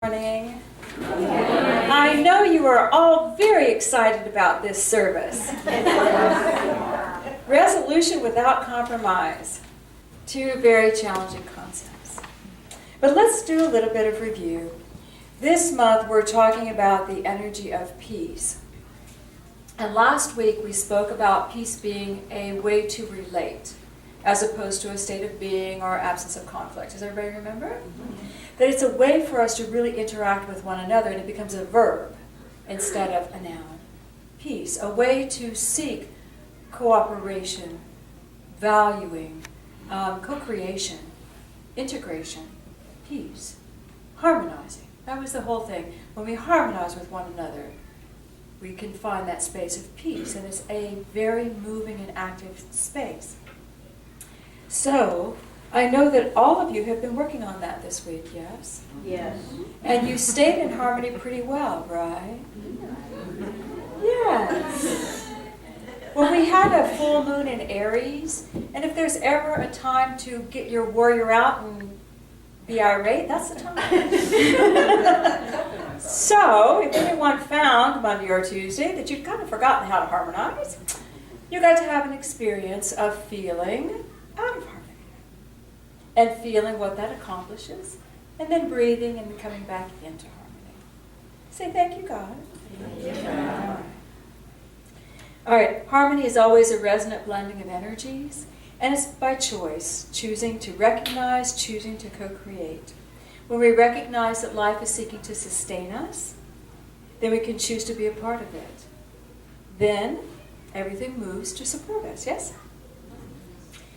Morning. I know you are all very excited about this service. Resolution without compromise. Two very challenging concepts. But let's do a little bit of review. This month we're talking about the energy of peace. And last week we spoke about peace being a way to relate, as opposed to a state of being or absence of conflict. Does everybody remember? That it's a way for us to really interact with one another, and it becomes a verb instead of a noun. Peace, a way to seek cooperation, valuing, co-creation, integration, peace, harmonizing. That was the whole thing. When we harmonize with one another, we can find that space of peace, and it's a very moving and active space. So, I know that all of you have been working on that this week, yes? Yes. And you stayed in harmony pretty well, right? Yes. Well, we had a full moon in Aries, and if there's ever a time to get your warrior out and be irate, that's the time. So, if anyone found Monday or Tuesday that you'd kind of forgotten how to harmonize, you got to have an experience of feeling out of harmony. And feeling what that accomplishes, and then breathing and coming back into harmony. Say thank you, God. Thank you. All right, harmony is always a resonant blending of energies, and it's by choice, choosing to recognize, choosing to co-create. When we recognize that life is seeking to sustain us, then we can choose to be a part of it. Then everything moves to support us, yes?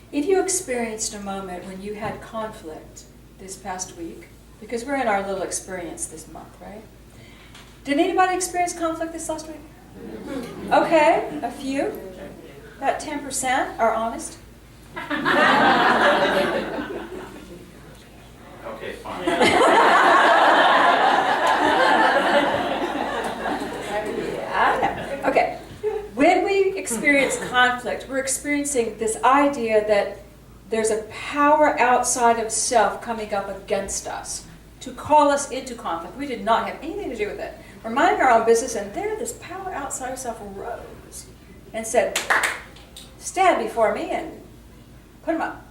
If you experienced a moment when you had conflict this past week, because we're in our little experience this month, right? Did anybody experience conflict this last week? Okay, a few. About 10% are honest. Okay, fine. Okay. When we experience conflict, we're experiencing this idea that there's a power outside of self coming up against us to call us into conflict. We did not have anything to do with it. We're minding our own business, and there this power outside of self arose and said, stand before me and put them up.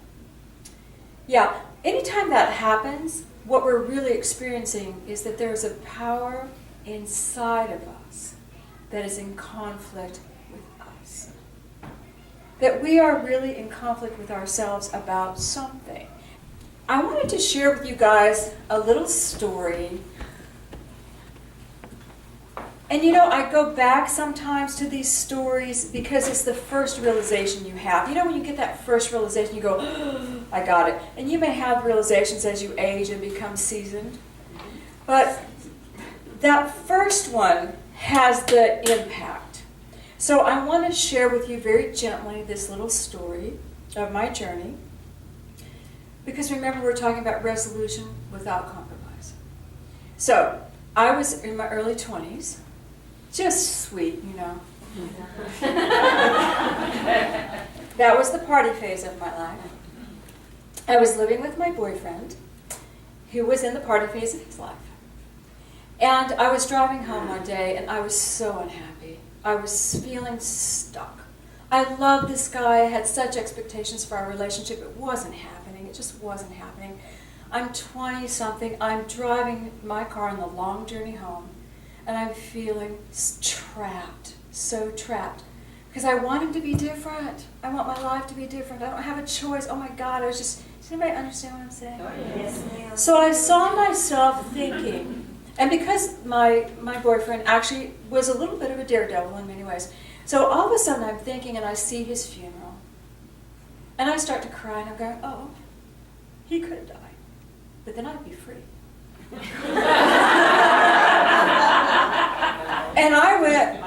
Yeah, anytime that happens, what we're really experiencing is that there's a power inside of us that is in conflict with us. That we are really in conflict with ourselves about something. I wanted to share with you guys a little story. And you know, I go back sometimes to these stories because it's the first realization you have. You know, when you get that first realization, you go, oh, I got it. And you may have realizations as you age and become seasoned. But that first one has the impact. So I want to share with you very gently this little story of my journey. Because remember, we're talking about resolution without compromise. So I was in my early 20s. Just sweet, you know. That was the party phase of my life. I was living with my boyfriend, who was in the party phase of his life. And I was driving home one day, and I was so unhappy. I was feeling stuck. I loved this guy. I had such expectations for our relationship. It wasn't happening. It just wasn't happening. I'm 20-something. I'm driving my car on the long journey home, and I'm feeling trapped, so trapped. Because I want him to be different. I want my life to be different. I don't have a choice. Oh my God, does anybody understand what I'm saying? Yes, ma'am. So I saw myself thinking, and because my boyfriend actually was a little bit of a daredevil in many ways, so all of a sudden I'm thinking, and I see his funeral, and I start to cry, and I'm going, oh, he could die, but then I'd be free. And I went,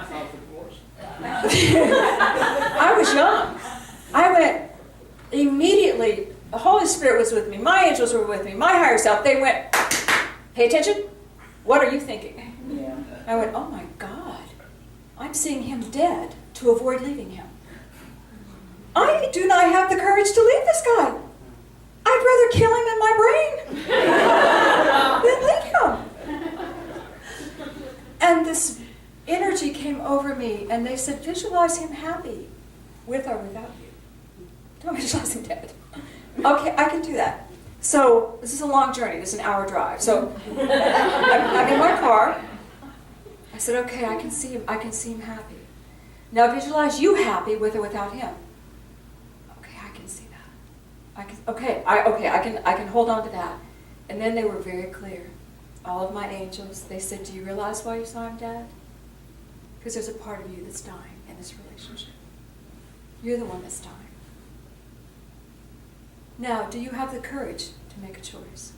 I was young. I went immediately, the Holy Spirit was with me, my angels were with me, my higher self, they went, pay attention, what are you thinking? Yeah. I went, oh my God, I'm seeing him dead to avoid leaving him. I do not have the courage to leave this guy. I'd rather kill him in my brain than leave him. this energy came over me, and they said, visualize him happy, with or without you. Don't visualize him dead. Okay, I can do that. So this is a long journey. This is an hour drive. So I'm in my car. I said, okay, I can see him. I can see him happy. Now visualize you happy with or without him. Okay, I can see that. I can hold on to that. And then they were very clear. All of my angels, they said, do you realize why you saw him dead? Because there's a part of you that's dying in this relationship. You're the one that's dying. Now, do you have the courage to make a choice?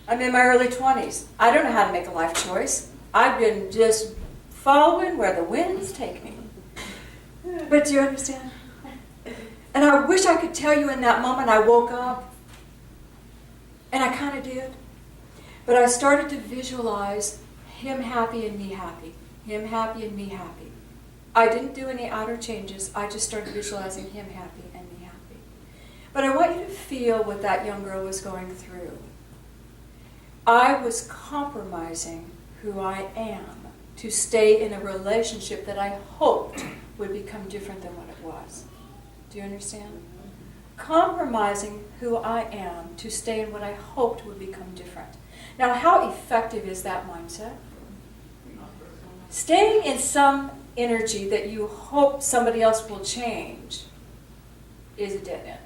I'm in my early 20s. I don't know how to make a life choice. I've been just following where the winds take me. But do you understand? And I wish I could tell you in that moment I woke up, and I kind of did. But I started to visualize him happy and me happy. Him happy and me happy. I didn't do any outer changes. I just started visualizing him happy and me happy. But I want you to feel what that young girl was going through. I was compromising who I am to stay in a relationship that I hoped would become different than what it was. Do you understand? Compromising who I am to stay in what I hoped would become different. Now, how effective is that mindset? Staying in some energy that you hope somebody else will change is a dead end.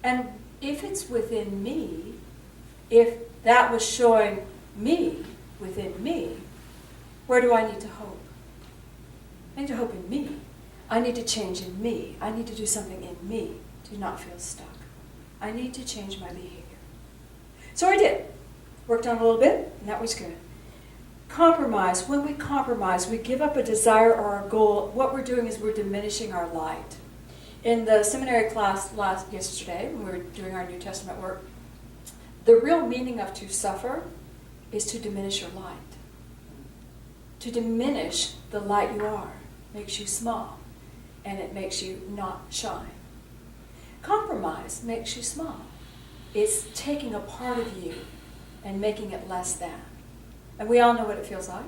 And if it's within me, if that was showing me within me, where do I need to hope? I need to hope in me. I need to change in me. I need to do something in me to not feel stuck. I need to change my behavior. So I did. Worked on it a little bit, and that was good. Compromise. When we compromise, we give up a desire or a goal. What we're doing is we're diminishing our light. In the seminary class yesterday, when we were doing our New Testament work, the real meaning of to suffer is to diminish your light. To diminish the light you are makes you small, and it makes you not shine. Compromise makes you small. It's taking a part of you and making it less than. And we all know what it feels like.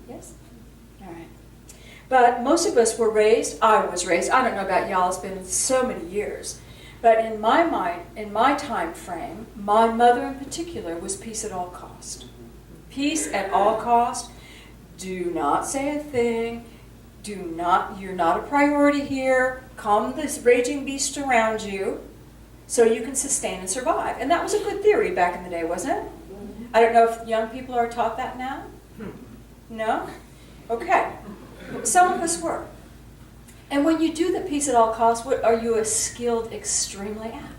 Yes? All right. But most of us were raised, I was raised, I don't know about y'all, it's been so many years. But in my mind, in my time frame, my mother in particular was peace at all cost. Peace at all cost. Do not say a thing. You're not a priority here. Calm this raging beast around you so you can sustain and survive. And that was a good theory back in the day, wasn't it? I don't know if young people are taught that now. No? Okay. Some of us were. And when you do the peace at all costs, what are you skilled extremely at?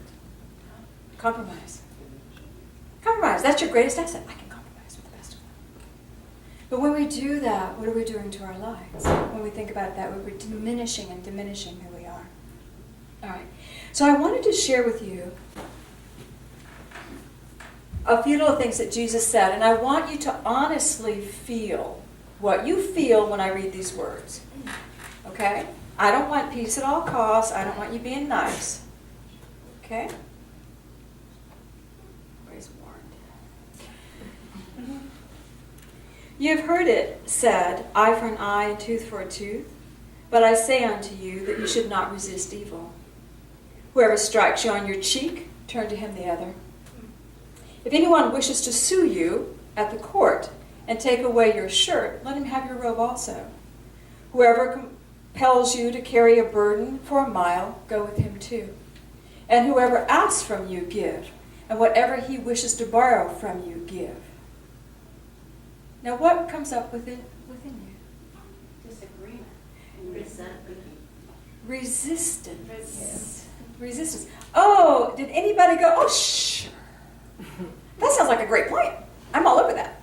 Compromise. Compromise. That's your greatest asset. I can compromise with the best of them. But when we do that, what are we doing to our lives? When we think about that, we're diminishing and diminishing who we are. All right. So I wanted to share with you a few little things that Jesus said, and I want you to honestly feel what you feel when I read these words. Okay? I don't want peace at all costs. I don't want you being nice. Okay? Praise the Lord. You have heard it said, eye for an eye and tooth for a tooth. But I say unto you that you should not resist evil. Whoever strikes you on your cheek, turn to him the other. If anyone wishes to sue you at the court and take away your shirt, let him have your robe also. Whoever compels you to carry a burden for a mile, go with him too. And whoever asks from you, give. And whatever he wishes to borrow from you, give. Now what comes up within you? Disagreement. Resentment. Resistance. Yes. Resistance. Oh, did anybody go, oh, shh. That sounds like a great plan. I'm all over that.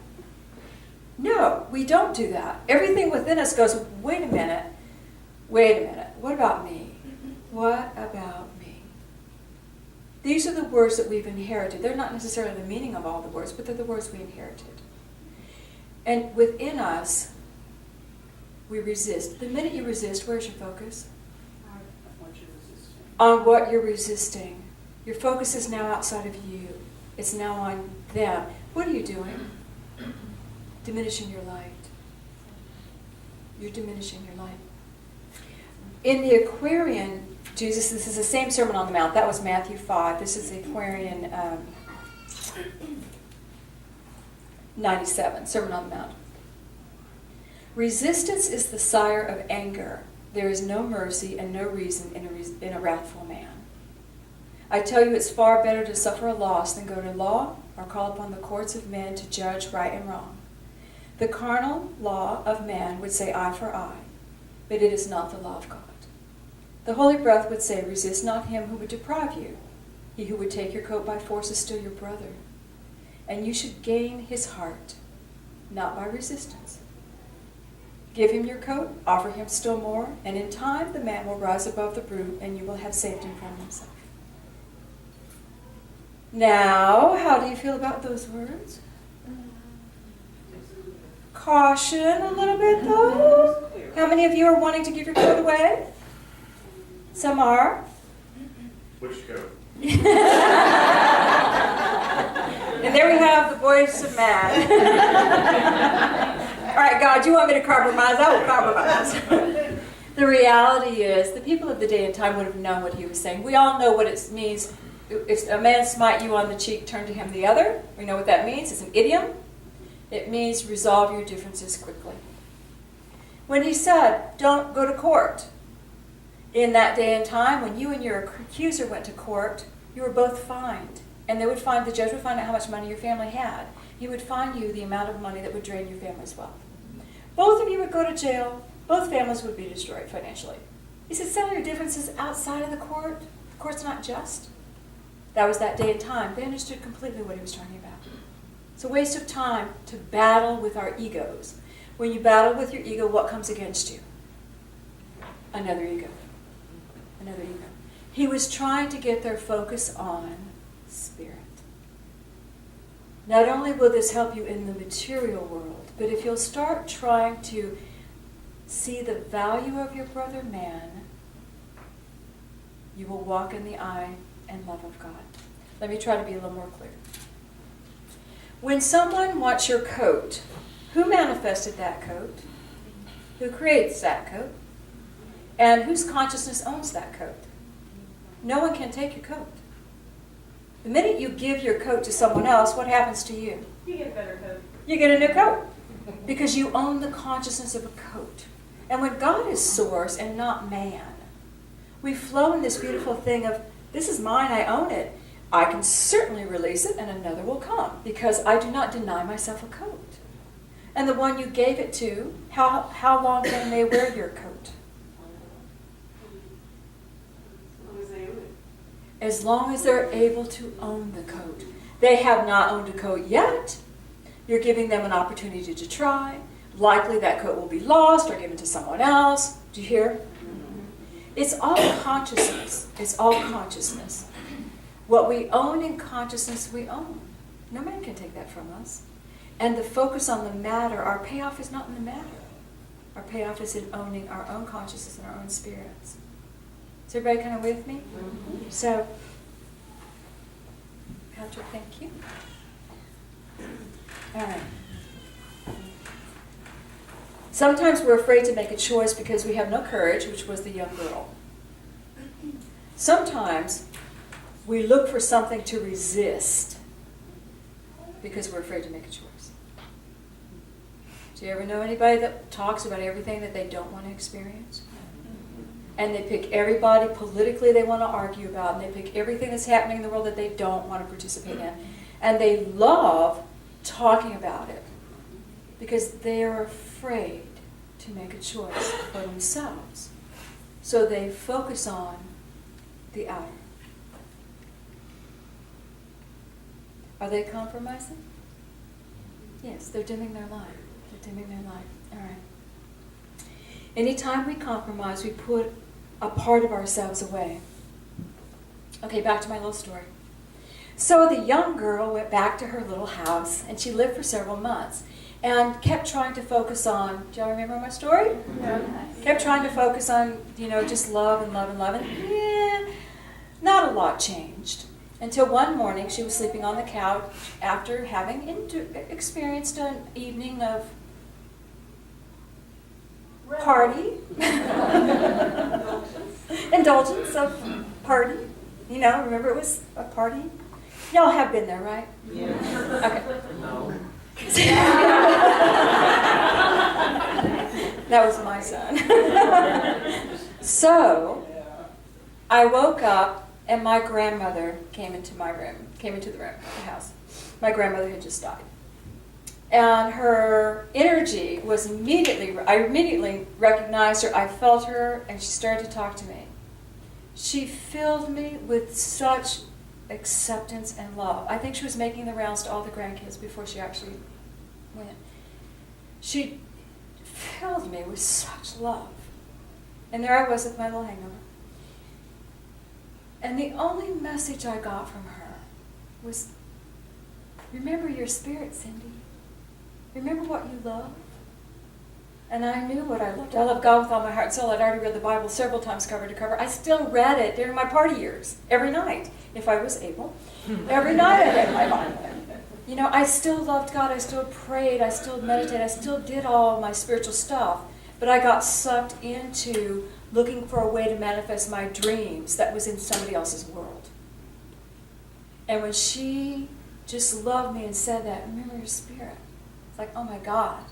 No, we don't do that. Everything within us goes, wait a minute. What about me? What about me? These are the words that we've inherited. They're not necessarily the meaning of all the words, but they're the words we inherited. And within us, we resist. The minute you resist, where's your focus? On what you're resisting. Your focus is now outside of you. It's now on them. What are you doing? diminishing your light. You're diminishing your light. In the Aquarian, Jesus, this is the same Sermon on the Mount. That was Matthew 5. This is the Aquarian 97, Sermon on the Mount. Resistance is the sire of anger. There is no mercy and no reason in a wrathful man. I tell you, it's far better to suffer a loss than go to law or call upon the courts of men to judge right and wrong. The carnal law of man would say eye for eye, but it is not the law of God. The Holy Breath would say, resist not him who would deprive you. He who would take your coat by force is still your brother. And you should gain his heart, not by resistance. Give him your coat, offer him still more, and in time the man will rise above the brute, and you will have saved him from himself. Now, how do you feel about those words? Caution a little bit, though. How many of you are wanting to give your coat away? Some are. Which coat? And there we have the voice of man. All right, God, you want me to compromise? I will compromise. The reality is, the people of the day and time would have known what he was saying. We all know what it means. If a man smite you on the cheek, turn to him the other. We know what that means. It's an idiom. It means resolve your differences quickly. When he said, don't go to court, in that day and time, when you and your accuser went to court, you were both fined. And the judge would find out how much money your family had. He would fine you the amount of money that would drain your family's wealth. Both of you would go to jail. Both families would be destroyed financially. He said, settle your differences outside of the court. The court's not just. That was that day and time. They understood completely what he was talking about. It's a waste of time to battle with our egos. When you battle with your ego, what comes against you? Another ego. Another ego. He was trying to get their focus on spirit. Not only will this help you in the material world, but if you'll start trying to see the value of your brother man, you will walk in the eye and love of God. Let me try to be a little more clear. When someone wants your coat, who manifested that coat? Who creates that coat? And whose consciousness owns that coat? No one can take your coat. The minute you give your coat to someone else, what happens to you? You get a better coat. You get a new coat. Because you own the consciousness of a coat. And when God is source and not man, we flow in this beautiful thing of, this is mine, I own it. I can certainly release it and another will come because I do not deny myself a coat. And the one you gave it to, how long can they wear your coat? As long as they're able to own the coat. They have not owned a coat yet. You're giving them an opportunity to try. Likely that coat will be lost or given to someone else. Do you hear? It's all consciousness. It's all consciousness. What we own in consciousness, we own. No man can take that from us. And the focus on the matter, our payoff is not in the matter. Our payoff is in owning our own consciousness and our own spirits. Is everybody kind of with me? Mm-hmm. So, Patrick, thank you. All right. Sometimes we're afraid to make a choice because we have no courage, which was the young girl. Sometimes we look for something to resist because we're afraid to make a choice. Do you ever know anybody that talks about everything that they don't want to experience? And they pick everybody politically they want to argue about, and they pick everything that's happening in the world that they don't want to participate in. And they love talking about it because they are afraid to make a choice for themselves. So they focus on the outer. Are they compromising? Yes, they're dimming their light. They're dimming their light. All right. Anytime we compromise, we put a part of ourselves away. Okay, back to my little story. So the young girl went back to her little house, and she lived for several months, and kept trying to focus on, do y'all remember my story? Yeah. Kept trying to focus on, just love and love and love, and not a lot changed. Until one morning she was sleeping on the couch after having experienced an evening of party, indulgence of party. You know, remember it was a party? Y'all have been there, right? Yeah. Okay. No. That was my son. So, I woke up and my grandmother came into the room, the house. My grandmother had just died. And her energy was I immediately recognized her, I felt her, and she started to talk to me. She filled me with such acceptance and love. I think she was making the rounds to all the grandkids before she actually went. She filled me with such love. And there I was with my little hangover. And the only message I got from her was, remember your spirit, Cindy. Remember what you love. And I knew what I loved. I loved God with all my heart and soul. I'd already read the Bible several times cover to cover. I still read it during my party years, every night, if I was able. Every night I read my Bible. You know, I still loved God. I still prayed. I still meditated. I still did all my spiritual stuff. But I got sucked into looking for a way to manifest my dreams that was in somebody else's world. And when she just loved me and said that, remember your spirit. It's like, oh my God.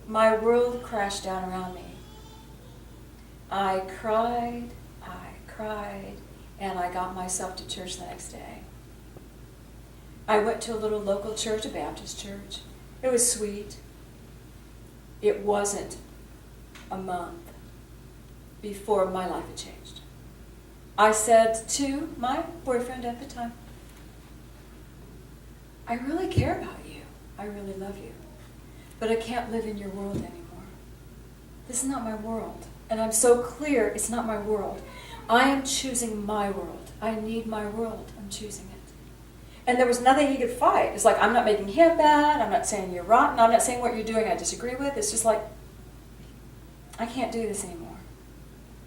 My world crashed down around me. I cried, and I got myself to church the next day. I went to a little local church, a Baptist church. It was sweet. It wasn't a month before my life had changed. I said to my boyfriend at the time, I really care about you. I really love you. But I can't live in your world anymore. This is not my world. And I'm so clear it's not my world. I am choosing my world. I need my world. I'm choosing it. And there was nothing he could fight. It's like, I'm not making him bad. I'm not saying you're rotten. I'm not saying what you're doing I disagree with. It's just like, I can't do this anymore.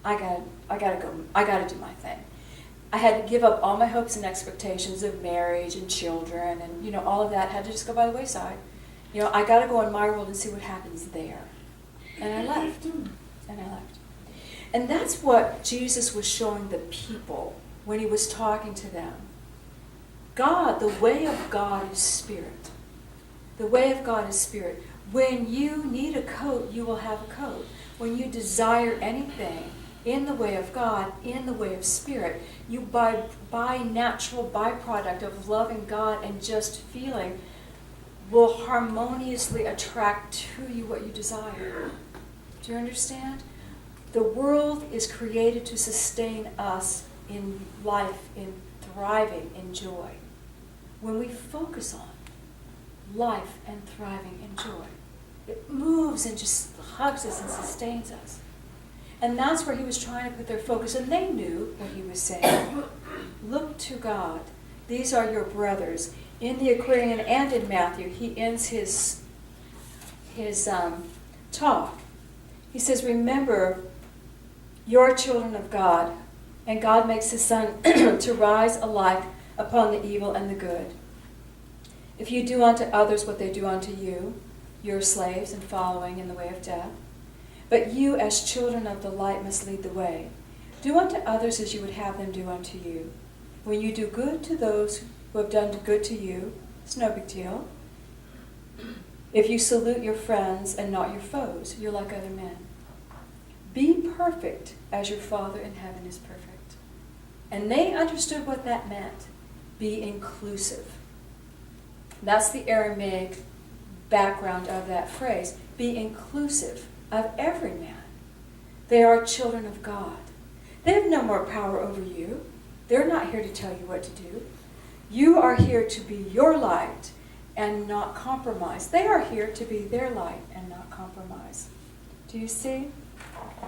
I gotta go. I gotta do my thing. I had to give up all my hopes and expectations of marriage and children and, you know, all of that had to just go by the wayside. You know, I got to go in my world and see what happens there. And I left. And that's what Jesus was showing the people when he was talking to them. God, the way of God is spirit. The way of God is spirit. When you need a coat, you will have a coat. When you desire anything in the way of God, in the way of spirit, you by natural byproduct of loving God and just feeling will harmoniously attract to you what you desire. Do you understand? The world is created to sustain us in life, in thriving, in joy. When we focus on life and thriving in joy, it moves and just hugs us and sustains us. And that's where he was trying to put their focus. And they knew what he was saying. Look to God. These are your brothers. In the Aquarian and in Matthew, he ends his talk. He says, remember, you're children of God, and God makes his sun to rise alike upon the evil and the good. If you do unto others what they do unto you, you're slaves and following in the way of death. But you, as children of the light, must lead the way. Do unto others as you would have them do unto you. When you do good to those who have done good to you, it's no big deal. If you salute your friends and not your foes, you're like other men. Be perfect as your Father in heaven is perfect. And they understood what that meant. Be inclusive. That's the Aramaic background of that phrase. Be inclusive of every man. They are children of God. They have no more power over you. They're not here to tell you what to do. You are here to be your light and not compromise. They are here to be their light and not compromise. Do you see?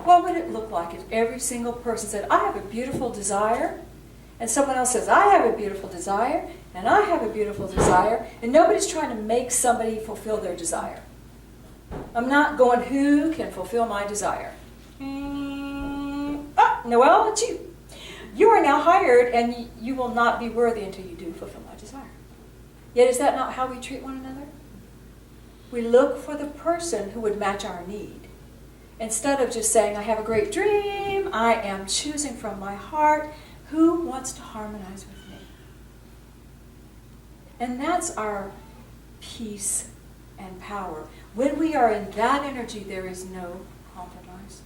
What would it look like if every single person said, I have a beautiful desire, and someone else says, I have a beautiful desire, and I have a beautiful desire, and nobody's trying to make somebody fulfill their desire. I'm not going, who can fulfill my desire? Noelle, it's you. You are now hired, and you will not be worthy until you do fulfill my desire. Yet is that not how we treat one another? We look for the person who would match our need. Instead of just saying, I have a great dream, I am choosing from my heart, who wants to harmonize with me? And that's our peace and power. When we are in that energy, there is no compromise.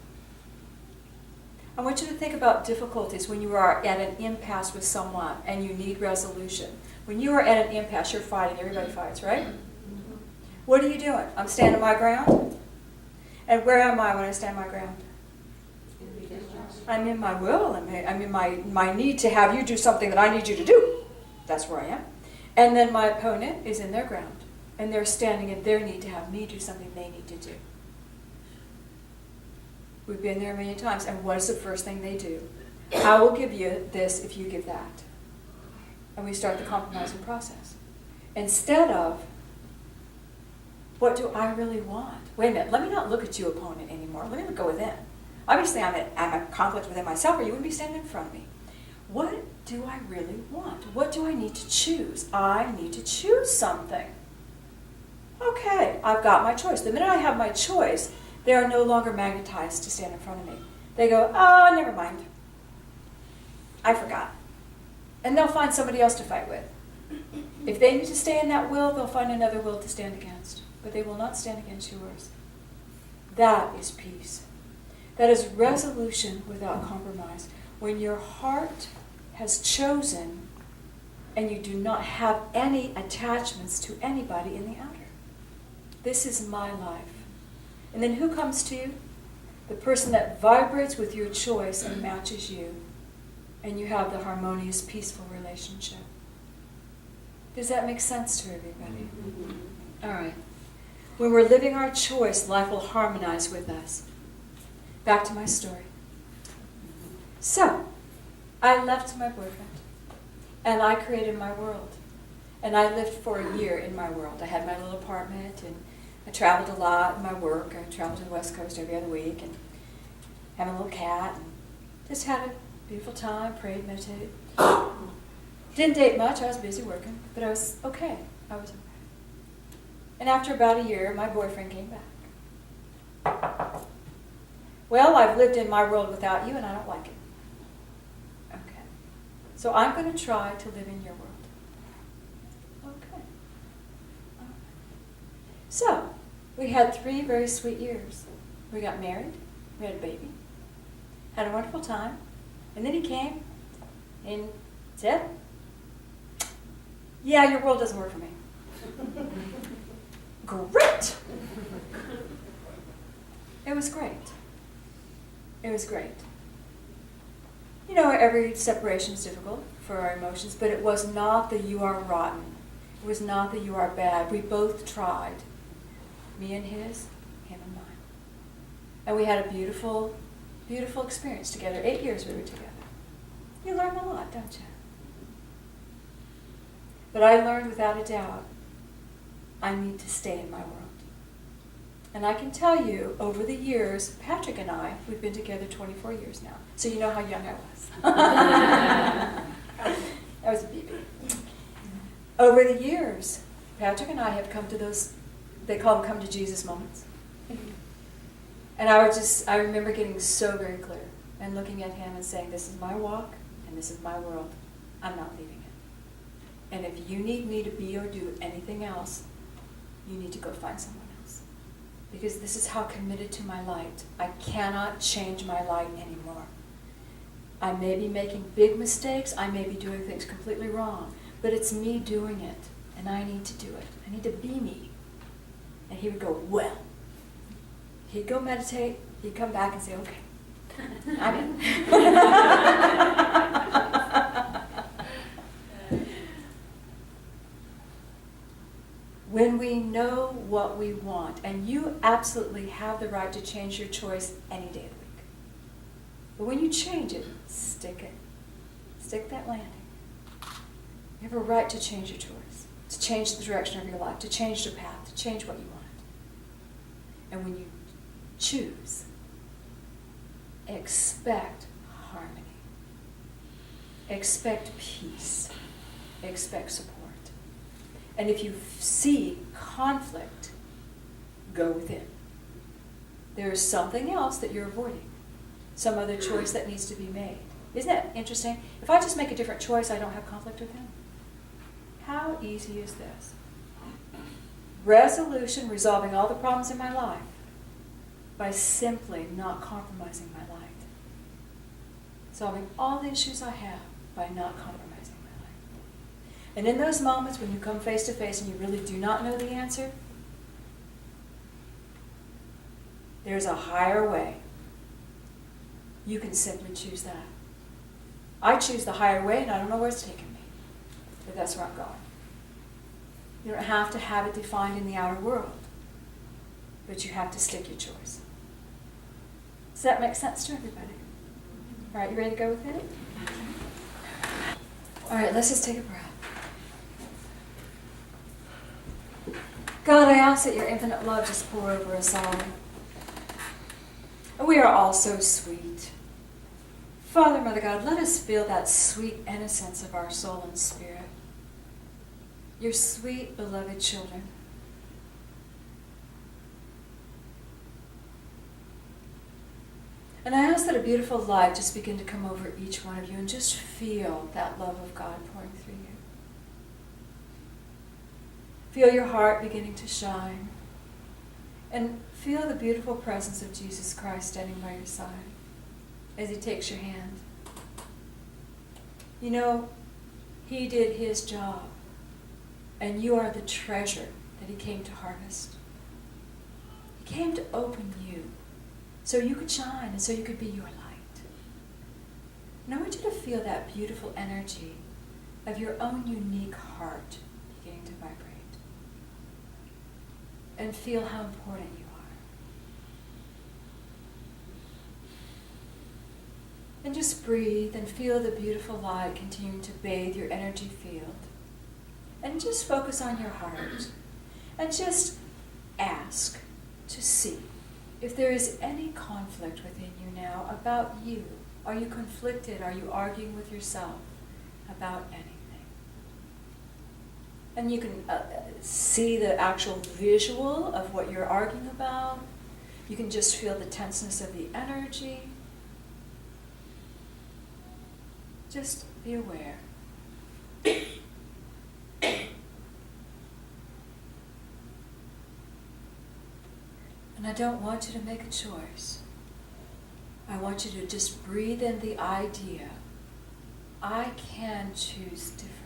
I want you to think about difficulties when you are at an impasse with someone and you need resolution. When you are at an impasse, you're fighting. Everybody fights, right? What are you doing? I'm standing my ground. And where am I when I stand my ground? I'm in my will. I'm in my need to have you do something that I need you to do. That's where I am. And then my opponent is in their ground. And they're standing in their need to have me do something they need to do. We've been there a million times. And what is the first thing they do? I will give you this if you give that. And we start the compromising process. Instead of, what do I really want? Wait a minute, let me not look at you, opponent, anymore. Let me go within. Obviously, I'm a conflict within myself, or you wouldn't be standing in front of me. What do I really want? What do I need to choose? I need to choose something. Okay, I've got my choice. The minute I have my choice, they are no longer magnetized to stand in front of me. They go, oh, never mind. I forgot. And they'll find somebody else to fight with. If they need to stay in that will, they'll find another will to stand against. But they will not stand against yours. That is peace. That is resolution without compromise. When your heart has chosen and you do not have any attachments to anybody in the outer. This is my life. And then who comes to you? The person that vibrates with your choice and matches you. And you have the harmonious, peaceful relationship. Does that make sense to everybody? All right. When we're living our choice, life will harmonize with us. Back to my story. So, I left my boyfriend, and I created my world. And I lived for a year in my world. I had my little apartment, and I traveled a lot in my work. I traveled to the West Coast every other week, and had a little cat, and just had a beautiful time, prayed, meditated. Didn't date much, I was busy working, but I was okay. I was okay. And after about a year, my boyfriend came back. Well, I've lived in my world without you, and I don't like it. Okay. So I'm going to try to live in your world. Okay. All right. So, we had 3 very sweet years. We got married, we had a baby, had a wonderful time, and then he came and said, yeah, your world doesn't work for me. Great! It was great. It was great. You know, every separation is difficult for our emotions, but it was not that you are rotten. It was not that you are bad. We both tried. Me and his, him and mine. And we had a beautiful, beautiful experience together. 8 years we were together. You learn a lot, don't you? But I learned without a doubt, I need to stay in my world. And I can tell you, over the years, Patrick and I, we've been together 24 years now. So you know how young I was. I was a baby. Over the years, Patrick and I have come to those, they call them come to Jesus moments. And I remember getting so very clear and looking at him and saying, this is my walk and this is my world. I'm not leaving it. And if you need me to be or do anything else, you need to go find someone else. Because this is how committed to my light. I cannot change my light anymore. I may be making big mistakes. I may be doing things completely wrong. But it's me doing it. And I need to do it. I need to be me. And he would go, well. He'd go meditate. He'd come back and say, okay. I'm in. When we know what we want, and you absolutely have the right to change your choice any day of the week. But when you change it, stick it. Stick that landing. You have a right to change your choice, to change the direction of your life, to change the path, to change what you want. And when you choose, expect harmony. expect peace. Expect support. And if you see conflict, go within. There is something else that you're avoiding. Some other choice that needs to be made. Isn't that interesting? If I just make a different choice, I don't have conflict with him. How easy is this? Resolution, resolving all the problems in my life by simply not compromising my light. Solving all the issues I have by not compromising my light. And in those moments when you come face to face and you really do not know the answer, there's a higher way. You can simply choose that. I choose the higher way and I don't know where it's taking me. But that's where I'm going. You don't have to have it defined in the outer world. But you have to stick your choice. Does that make sense to everybody? All right, you ready to go with it? All right, let's just take a breath. God, I ask that your infinite love just pour over us all. We are all so sweet. Father, Mother God, let us feel that sweet innocence of our soul and spirit. Your sweet, beloved children. And I ask that a beautiful light just begin to come over each one of you and just feel that love of God pouring through you. Feel your heart beginning to shine. And feel the beautiful presence of Jesus Christ standing by your side as he takes your hand. You know, he did his job, and you are the treasure that he came to harvest. He came to open you so you could shine and so you could be your light. And I want you to feel that beautiful energy of your own unique heart beginning to vibrate. And feel how important you are. And just breathe and feel the beautiful light continuing to bathe your energy field. And just focus on your heart. And just ask to see if there is any conflict within you now about you. Are you conflicted? Are you arguing with yourself about anything? And you can see the actual visual of what you're arguing about. You can just feel the tenseness of the energy. Just be aware. And I don't want you to make a choice. I want you to just breathe in the idea. I can choose differently.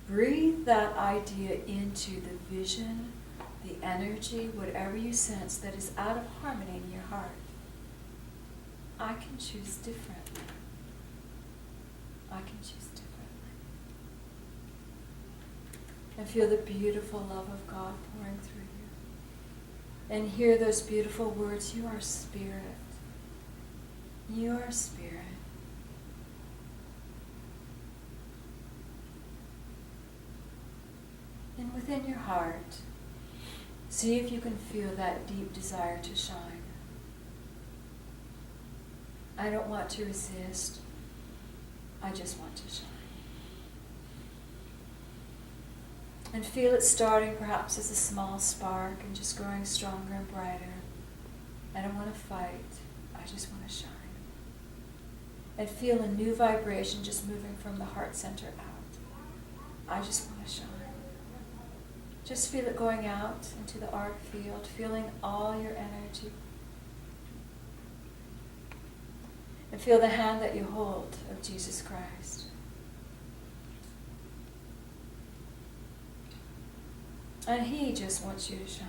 Breathe that idea into the vision, the energy, whatever you sense that is out of harmony in your heart. I can choose differently. I can choose differently. And feel the beautiful love of God pouring through you. And hear those beautiful words, you are spirit. You are spirit. And within your heart, see if you can feel that deep desire to shine. I don't want to resist. I just want to shine. And feel it starting perhaps as a small spark and just growing stronger and brighter. I don't want to fight. I just want to shine. And feel a new vibration just moving from the heart center out. I just want to shine. Just feel it going out into the arc field, feeling all your energy. And feel the hand that you hold of Jesus Christ. And he just wants you to shine.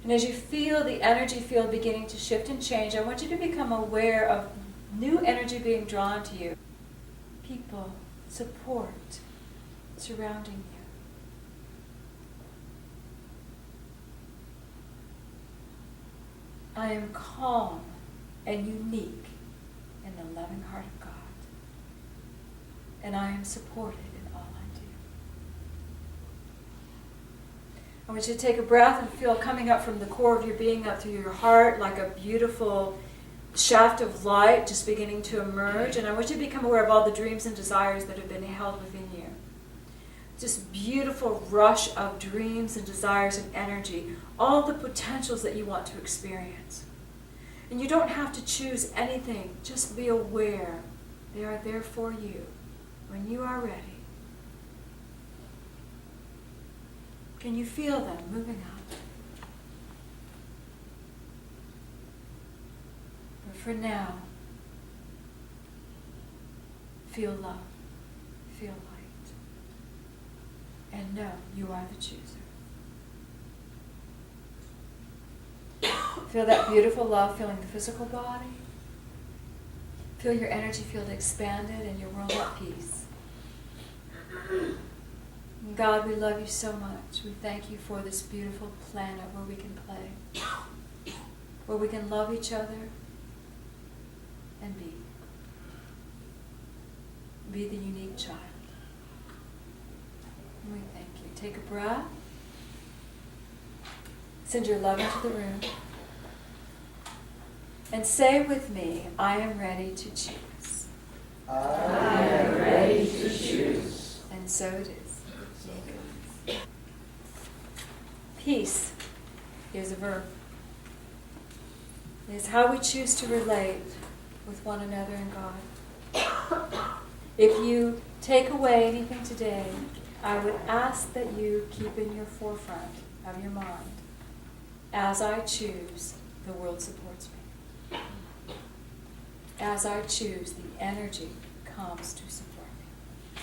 And as you feel the energy field beginning to shift and change, I want you to become aware of new energy being drawn to you. People, support, surrounding you. I am calm and unique in the loving heart of God. And I am supported in all I do. I want you to take a breath and feel coming up from the core of your being up through your heart like a beautiful shaft of light just beginning to emerge, and I want you to become aware of all the dreams and desires that have been held within you. Just beautiful rush of dreams and desires and energy, all the potentials that you want to experience. And you don't have to choose anything, just be aware. They are there for you when you are ready. Can you feel them moving up? But for now, feel love, feel light, and know you are the chooser. Feel that beautiful love filling the physical body. Feel your energy field expanded and your world at peace. And God, we love you so much. We thank you for this beautiful planet where we can play, where we can love each other and be. Be the unique child. And we thank you. Take a breath. Send your love into the room. And say with me, I am ready to choose. I am ready to choose. And so it is. Peace is a verb. It is how we choose to relate with one another and God. If you take away anything today, I would ask that you keep in your forefront of your mind, as I choose, the world supports me. As I choose, the energy comes to support me.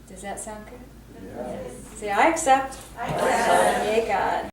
Does that sound good? Yes. Say, I accept. I accept. Yay, God.